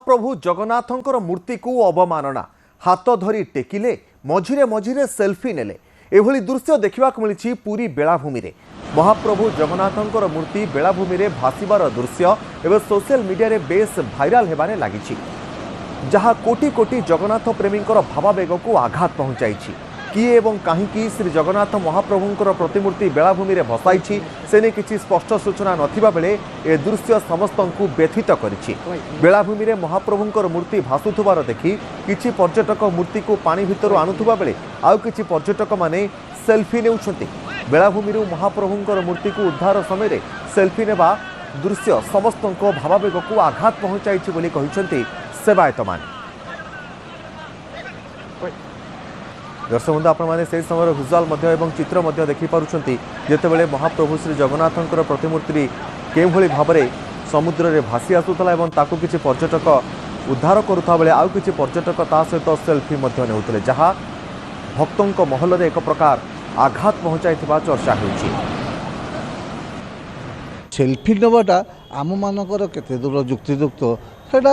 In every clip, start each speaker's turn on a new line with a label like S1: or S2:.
S1: महाप्रभु जगन्नाथंकर मूर्ति को अवमानना हाथ धरी टेकिले मझिरे मझिरे सेल्फी नेले एभली दृश्य देखा मिली पुरी बेलाभूमि रे। महाप्रभु जगन्नाथंकर मूर्ति बेलाभूमि रे भासीबार दृश्य एवं सोशल मीडिया रे बेस भाइराल हेबारे लागिछि, जहाँ कोटी कोटी जगन्नाथ प्रेमी भावावेग को आघात पहुंचाई। किए एवं कहीं श्री जगन्नाथ महाप्रभुंकर प्रतिमूर्ति बेलाभूमि रे भसाई सेने किसी स्पष्ट सूचना नथिबा बेले ए दृश्य समस्त व्यथित करिछि। बेलाभूमि रे महाप्रभुंकर मूर्ति भासुथुबार देखि किछि पर्यटक मूर्ति को पानी भितर आणुथुबा बेले आउ किछि पर्यटक माने सेल्फी नेउछन्ति। बेलाभूमि रे महाप्रभुंकर मूर्ति को उद्धार समय सेल्फी नेबा दृश्य समस्त भावावेग को आघात पहुंचाई बोली कहिसन्ति सेवायत माने। दर्शक बंधु आपण से समय विजुआल एवं चित्र देखिपुंट जितेबाला महाप्रभु श्री जगन्नाथंकर प्रतिमूर्ति के भाव में समुद्र में भासी आसूला और ताकू किसी पर्यटक उद्धार करुवा बेले आउ किसी पर्यटक ता सहित सेल्फी नेउतले, जहाँ भक्तों महल में एक प्रकार आघात पहुंचाई चर्चा होती।
S2: सेल्फी नवाटा आम मानकर केते दूर युक्तियुक्त सेटा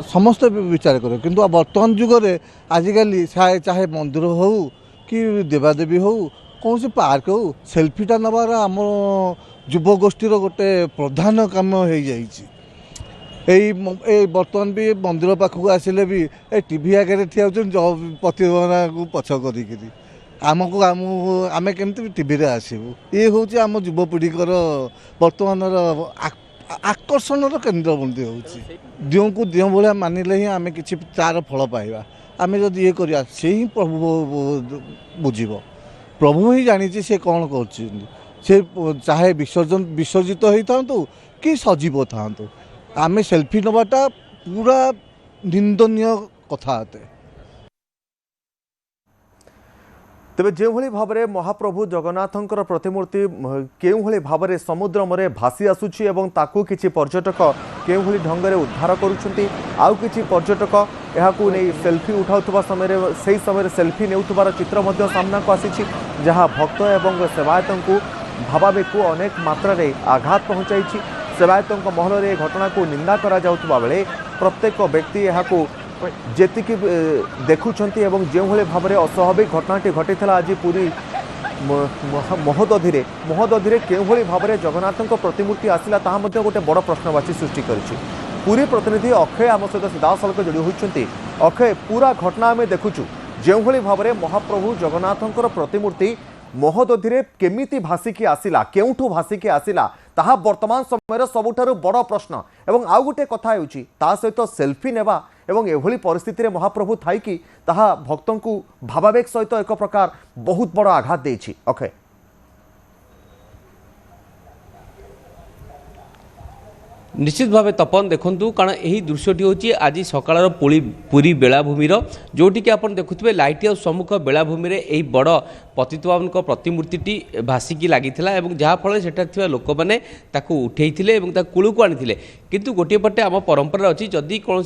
S2: समस्त विचार करे, किंतु वर्तमान जुगरे आजिकल चाहे मंदिर हो कि देवादेवी हो कौन सी पार्क हो सेल्फीटा नवार आम युवगोष्ठीर गोटे प्रधान काम हो जाइए। बर्तमान भी मंदिर पाखक आसिले भी टीवी आगे ठिया प्रतिभा को पछ करी आमको आम केमती टीवी आसबू, ये हूँ आम युवपीढ़ीकर बर्तमान आकर्षण केन्द्र बंदी हों को दियों भाया मानिले ही आम कि तार फल पाइबा। आम जब ये करिया से ही प्रभु बुझीब, प्रभु ही जानी से कौन कर चाहे विसर्जित होता कि सजीव था आम सेल्फी नवाटा पूरा निंदनीय कथा।
S1: तेबे जो भाव में महाप्रभु जगन्नाथंकर प्रतिमूर्ति के भाव में समुद्र में भासी आसुची एवं ताकू किछि पर्यटक के ढंग से उद्धार करुछंती, आउ किछि पर्यटक यहाकू नहीं सेल्फी उठाउथबा समय से समय सेल्फी नेउथबार चित्र मध्य सामना को आसीछि, जहाँ भक्त एवं सेवायतों को भावावेग को अनेक मात्रा रे आघात पहुंचाई। सेवायतों महल में घटना को निंदा करा जाउथबा बेले प्रत्येक व्यक्ति यहाकू जेतिकी देखुंट एवं जो भाव में अस्वाभाविक घटनाटी घटी आज पूरी महोदधि के भाव में जगन्नाथ प्रतिमूर्ति आसला ता गोटे बड़ प्रश्नवाची सृष्टि करिछि। पूरी प्रतिनिधि अक्षय आम सहित सीधासलख जोड़ी होती। अक्षय, पूरा घटना आम देखुचु जो भाव में महाप्रभु जगन्नाथंकर प्रतिमूर्ति महोदधि केमिति भासिकी आसिला केउठु भासिकी आसिला ताहा वर्तमान समय सबुठारु बड़ प्रश्न। एवं आउ गोटे कथा होउची ता सहित सेल्फी नेबा एवं एभली परिस्थिति रे महाप्रभु थाई कि ताहा भक्तों को भावावेग सहित एक प्रकार बहुत बड़ आघात देछि। अक्षय,
S3: निश्चित भाव तपन देखु कारण यही दृश्यटी हूँ आज सकाळ पुरी बेलाभूमि जोटि कि आप देखुए लाइट हाउस सम्मुख बेलाभूमि यही बड़ पतितपावन प्रतिमूर्ति भासिकी लगी जहाँफल से लोक मैंने उठे कूल को आनी किंतु गोटे पटे आम परंपरा अच्छी जदि कौन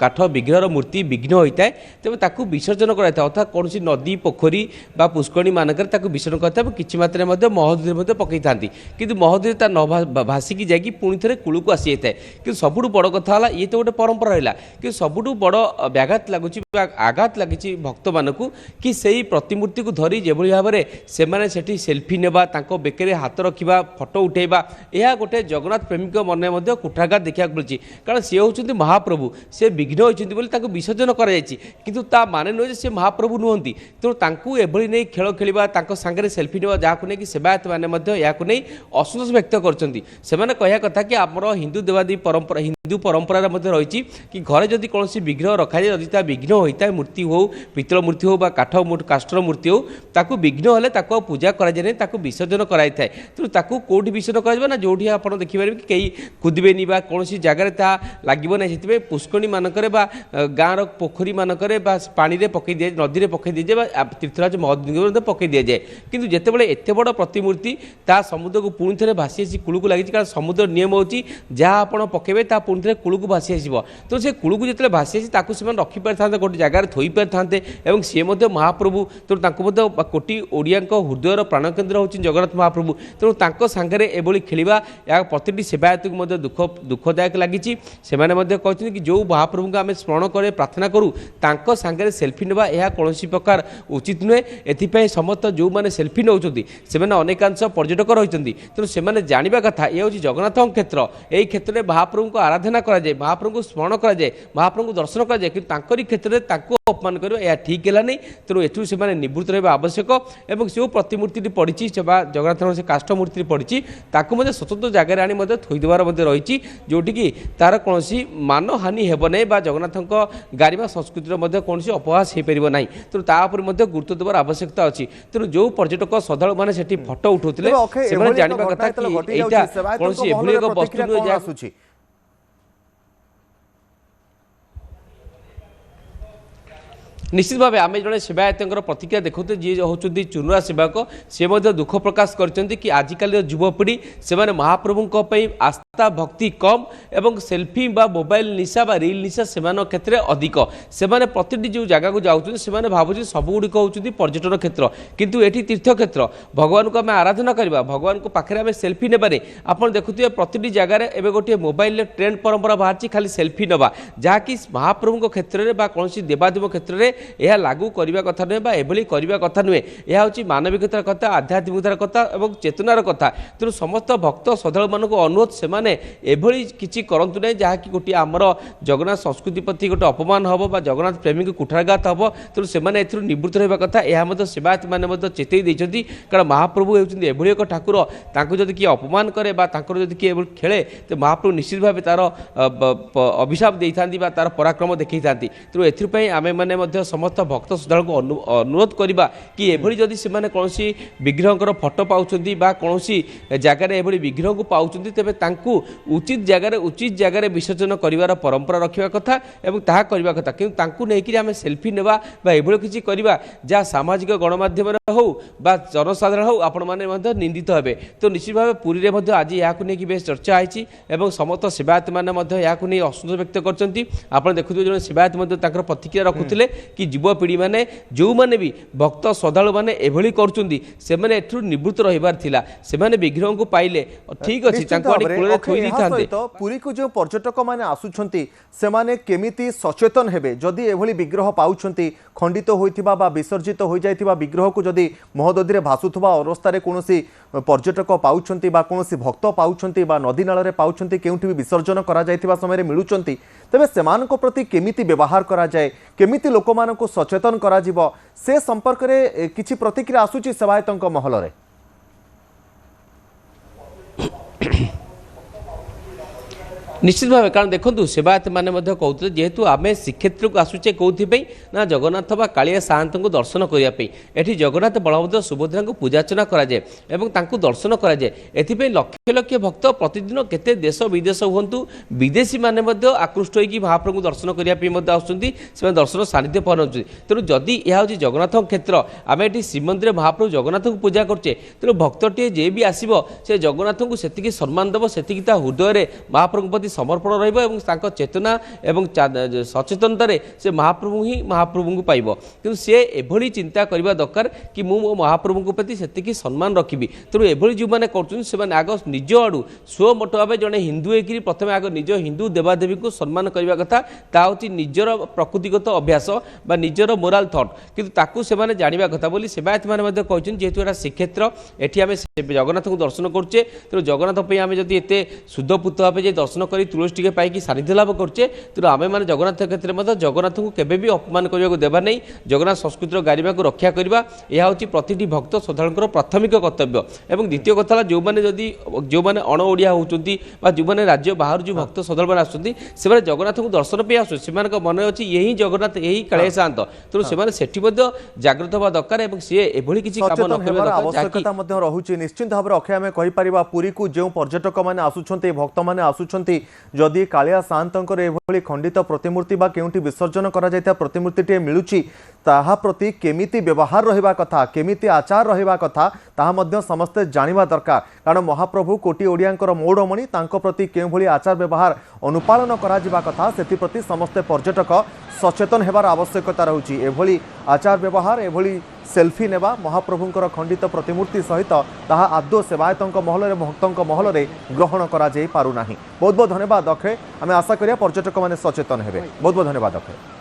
S3: काठ विग्रहर मूर्ति विघ्न होता है तेज ताकू विसर्जन कराई अर्थात कौन नदी पोखरी बा पुष्करणी मानक विसर्जन करता किसी मात्रा महोदधि पकई था कि महोदधि न भासिकी जाकि पुणी थे कूल को आसी जाए कि सबुठ बड़ कथा ये तो गोटे परंपरा रहा कि सबुठ बड़ व्याघात लगुच आघात लगी भक्त मानक कि सही प्रतिमूर्ति को धरी जो भाव में से सेल्फी नेबा बेकरे हाथ रखा फटो उठेबा यह गोटे जगन्नाथ प्रेमी मन में कुठाघात देखा मिली कारण सी हूँ महाप्रभु से विघ्न होती विसर्जन कर माने नुहे से महाप्रभु नुहति तेणु एभली नहीं खेल खेलवा सांगे सेल्फी नेबा जहाँ नहीं सेवायत मैंने या असंतोष व्यक्त कर कथा कि आम हिंदू देवादेवी परंपरा हिंदू परंपरा रही कि घरे जदि कौन विग्रह रखा जाए जदि विघ्न होता है मूर्ति हो पितल मूर्ति हो काष्ठर मूर्ति हो ताकू विघ्न हेल्ले पूजा कराए विसर्जन कराई थाए तेणु कौटी विसर्जन कर जो आप देखिपारे कि कई कुदबेनि कौन जगह लगे ना से पुष्करणी मानक गाँव पोखरी मानक पानी में पकई दिए नदी में पकई दी जाए तीर्थराज महोदधि पकई दि जाए कि जिते बड़े एत बड़ प्रतिमूर्ति ता समुद्र को पुणी थे भासी आसी कूल को लगी कारण समुद्र नियम होची ଯାହା ଆପଣ ପକାଇବେ ତା ପୁଣି ଥରେ କୂଳକୁ ଭାସି ଆସିବ। ତେଣୁ ସେ କୂଳକୁ ଯେତେବେଳେ ଭାସି ଆସି ତାକୁ ସେମାନେ ରଖିପାରିଥାନ୍ତେ, ଗୋଟେ ଜାଗାରେ ଥୋଇପାରିଥାନ୍ତେ ଏବଂ ସିଏ ମଧ୍ୟ ମହାପ୍ରଭୁ। ତେଣୁ ତାଙ୍କୁ ମଧ୍ୟ କୋଟି ଓଡ଼ିଆଙ୍କ ହୃଦୟର ପ୍ରାଣକେନ୍ଦ୍ର ହେଉଛି ଜଗନ୍ନାଥ ମହାପ୍ରଭୁ। ତେଣୁ ତାଙ୍କ ସାଙ୍ଗରେ ଏଭଳି ଖେଳିବା ଏହା ପ୍ରତିଟି ସେବାୟତକୁ ମଧ୍ୟ ଦୁଃଖଦାୟକ ଲାଗିଛି। ସେମାନେ ମଧ୍ୟ କହିଛନ୍ତି କି ଯେଉଁ ମହାପ୍ରଭୁଙ୍କୁ ଆମେ ସ୍ମରଣ କରି ପ୍ରାର୍ଥନା କରୁ ତାଙ୍କ ସାଙ୍ଗରେ ସେଲ୍ଫି ନେବା ଏହା କୌଣସି ପ୍ରକାର ଉଚିତ ନୁହେଁ। ଏଥିପାଇଁ ସମସ୍ତ ଯେଉଁମାନେ ସେଲ୍ଫି ନେଉଛନ୍ତି ସେମାନେ ଅନେକାଂଶ ପର୍ଯ୍ୟଟକ ରହିଛନ୍ତି। ତେଣୁ ସେମାନେ ଜାଣିବା କଥା ଏ ହେଉଛି ଜଗନ୍ନାଥଙ୍କ କ୍ଷେତ୍ର। ଏହି କ୍ଷେତ୍ରରେ ମହାପ୍ରଭୁଙ୍କୁ ଆରାଧନା କରାଯାଏ, ମହାପ୍ରଭୁଙ୍କୁ ସ୍ମରଣ କରାଯାଏ, ମହାପ୍ରଭୁଙ୍କୁ ଦର୍ଶନ କରାଯାଏ, କିନ୍ତୁ ତାଙ୍କରି କ୍ଷେତ୍ରରେ ତାଙ୍କୁ ଅପମାନ କରିବା ଏହା ଠିକ୍ ହେଲା ନାହିଁ। ତେଣୁ ଏଥିରୁ ସେମାନେ ନିବୃତ୍ତ ରହିବା ଆବଶ୍ୟକ ଏବଂ ଯେଉଁ ପ୍ରତିମୂର୍ତ୍ତିଟି ପଡ଼ିଛି ବା ଜଗନ୍ନାଥଙ୍କର ସେ କାଷ୍ଠ ମୂର୍ତ୍ତିଟି ପଡ଼ିଛି ତାକୁ ମଧ୍ୟ ସ୍ୱତନ୍ତ୍ର ଜାଗାରେ ଆଣି ମଧ୍ୟ ଥୋଇଦେବାର ମଧ୍ୟ ରହିଛି, ଯେଉଁଠିକି ତାର କୌଣସି ମାନହାନି ହେବ ନାହିଁ ବା ଜଗନ୍ନାଥଙ୍କ ଗାରିମା ସଂସ୍କୃତିର ମଧ୍ୟ କୌଣସି ଅପହାସ ହୋଇପାରିବ ନାହିଁ। ତେଣୁ ତା ଉପରେ ମଧ୍ୟ ଗୁରୁତ୍ୱ ଦେବାର ଆବଶ୍ୟକତା ଅଛି। ତେଣୁ ଯେଉଁ ପର୍ଯ୍ୟଟକ ଶ୍ରଦ୍ଧାଳୁମାନେ ସେଠି ଫଟୋ ଉଠାଉଥିଲେ ସେମାନେ ଜାଣିବା କଥା କି ଏଇଟା କୌଣସି ଏଭଳି ଏକ ବସ୍ତୁ ନୁହେଁ ଯାହା
S1: ଆସୁଛି।
S3: निश्चित भाव आम जड़े सेवायत प्रतिक्रिया देखते जी होती चुनुरा सेवक सी दुख प्रकाश कि आजिकल युवपीढ़ी से महाप्रभु आस्था भक्ति कम एवं सेल्फी बा मोबाइल निशा बा रील निशा से क्षेत्र में अधिक से प्रति जो जगह को जाऊँ से भावुँ सबुगुड़िक होती पर्यटन क्षेत्र किंतु एटी तीर्थ क्षेत्र भगवान को आम आराधना करवा भगवान को पाखे आम सेल्फी नेबारे आपड़ देखुए प्रति जगार एवं गोटे मोबाइल ट्रेंड परंपरा बाहर खाली सेल्फी नवा जहाँकि महाप्रभु क्षेत्र में कौन देवादेव क्षेत्र में यह लागू करने कथा नुहे एभली करने कथा नुहे यह हूँ मानविकतार कथा आध्यात्मिकतार कथा और चेतनार कथा तेणु समस्त भक्त श्रद्धालु मान अनुरोध से एभली किसी करंतु नहीं जहाँकि गोटे आमर जगन्नाथ संस्कृति प्रति गोटे अपमान हम जगन्नाथ प्रेमी को कुठारघात हम तेणु से निवृत्त रहा कथा यह सेवायत मैंने चेतई देते कारण महाप्रभु होती एभली एक ठाकुर तांको जदि किए अपमान करे जदि किए खेले तो महाप्रभु निश्चित भाव तार अभिशाप दे था तार पराक्रम देखी था तेणु एथपाई आम मैंने समस्त भक्त श्रद्धालु को अनुरोध करवा कि एभली जदि से कौन विग्रह फटो पाँच कौन जगार एभली विग्रह को पाँच तेज उचित जगार विसर्जन कर परंपरा रखा कथा और ताहा करवा कथा कि लेकिन आम सेल्फी नेबा एभली किसी करवा जहाँ सामाजिक गणमाध्यम हो जनसाधारण हो आपण मैंने निंदित हे तो निश्चित भाव पुरी में आज यहाँ नहीं बेस चर्चा है समस्त सेवायत मैंने नहीं असंतोष व्यक्त कर देखुए जो सेवायत प्रतिक्रिया रखुले कि युवपीढ़ी मैंने जो मैंने भी भक्त श्रद्धालु मैंने एभली करुँच से निवृत्त रहीबार थिला से विग्रह को पाइले ठीक अच्छे
S1: पुरी को जो पर्यटक मैंने आसुछंती से माने केमिति सचेतन हेबे जदि एभली विग्रह पाउछंती खंडित होइथिबा बा विसर्जित हो जाइथिबा विग्रह को जदि महोदधि रे भासुथबा अवस्था रे कोनोसी पर्यटक पाउछंती बा कोनोसी भक्त पाउछंती बा नदी नाल रे पाउछंती केउठी विसर्जन करा जाइथिबा समय रे मिलुचंती तेबे सेमानक प्रति केमिति व्यवहार करा जाए केमिति लोक मानक सचेतन करा जिवो से संपर्क रे किछि प्रतिक्रिया आसुची सेवायतंक महल रे
S3: निश्चित भाव कारण देखो सेवायत मैंने कहते जेहेतु आम श्रीक्षेत्र को आसुचे कौन ना जगन्नाथ बा कालिया साहंत को दर्शन करने ये जगन्नाथ बलभद्र सुभद्रा को पूजार्चना कराए और दर्शन कराए एथि लक्ष लक्ष भक्त प्रतिदिन केते देश विदेश हूँ विदेशी मैंने आकृष्ट होगी महाप्रभु दर्शन करने आसुँच दर्शन सानिध्य पहुँचुं तेणु जदि यह हूँ जगन्नाथ क्षेत्र आम ये श्रीमंदिर महाप्रभु जगन्नाथ को पूजा करचे तेणु भक्तटे जे भी आसो से जगन्नाथ को सेतिकी सम्मान देव से हृदय में महाप्रभु प्रति समर्पण रहा चेतना एवं सचेतनतार से महाप्रभु ही महाप्रभु को पाइब कि सी एभली चिंता करने दरकार कि मो महाप्रभु को प्रति से सम्मान रखी तेणु एभली जो मैंने कर आग निज आड़ू स्वमोट भाव जड़े हिंदू होकर प्रथम आग निज हिंदू देवादेवी को सम्मान करने कथा हूँ निजर प्रकृतिगत अभ्यास बा निजर मोराल थट किंतु से जानवा कथा बोली सेवायत मैंने जेहेतु एटा श्रीक्षेत्र एटी आम जगन्नाथ को दर्शन करुचे तेणु जगन्नाथ आम जब एत शुद्धपुत भाव दर्शन कर तुलसी टी पाई सानिध्य लाभ करुचे तेणु आम मैंने जगन्नाथ क्षेत्र में जगन्नाथ को केवे भी अपमान करने देवा नहीं जगन्नाथ संस्कृतिर गारिमा को रक्षा करवा यह हूँ प्रति भक्त श्रद्धालुंकर प्राथमिक कर्तव्य और द्वितीय कथा जो मैंने जदि जो मैंने अण ओडिया होती जो मैंने राज्य बाहर जो भक्त श्रद्धालु मैंने आसुँच से जगन्नाथ को दर्शन पे आसु से मन अच्छी यही जगन्नाथ यही कालिया साहंत तेणु से जागृत हवा दरकार सी एभली किसी काम
S1: आवश्यकता निश्चित भाव अक्षय आम कहीपर पुरी को जो पर्यटक मैंने आसुँच भक्त मैंने आसुँच जदि कालिया सान्तंकर एभली खंडित प्रतिमूर्ति बा केउंटी विसर्जन करा जायता प्रतिमूर्तिटे मिलुची ताहा प्रति केमिति व्यवहार रहिबा कथा केमिति आचार रहिबा कथा ताहा मध्य समस्ते जानिबा दरकार कारण महाप्रभु कोटी ओडियांकर मौड़मणि तांको प्रति केउ भली आचार व्यवहार अनुपालन करा जिबा कथा सेति प्रति समस्ते पर्यटक सचेतन हेबार आवश्यकता रहुची एभली आचार व्यवहार एभली सेल्फी नेबा महाप्रभुंकर खंडित प्रतिमूर्ति सहित ताहा आदौ सेवायतंक महल भक्तंक महल ग्रहण करा जाई पारु नाही। बहुत बहुत धन्यवाद अक्षय। आम आशा करिया पर्यटक माने सचेतन हेबे। बहुत बहुत धन्यवाद अक्षय।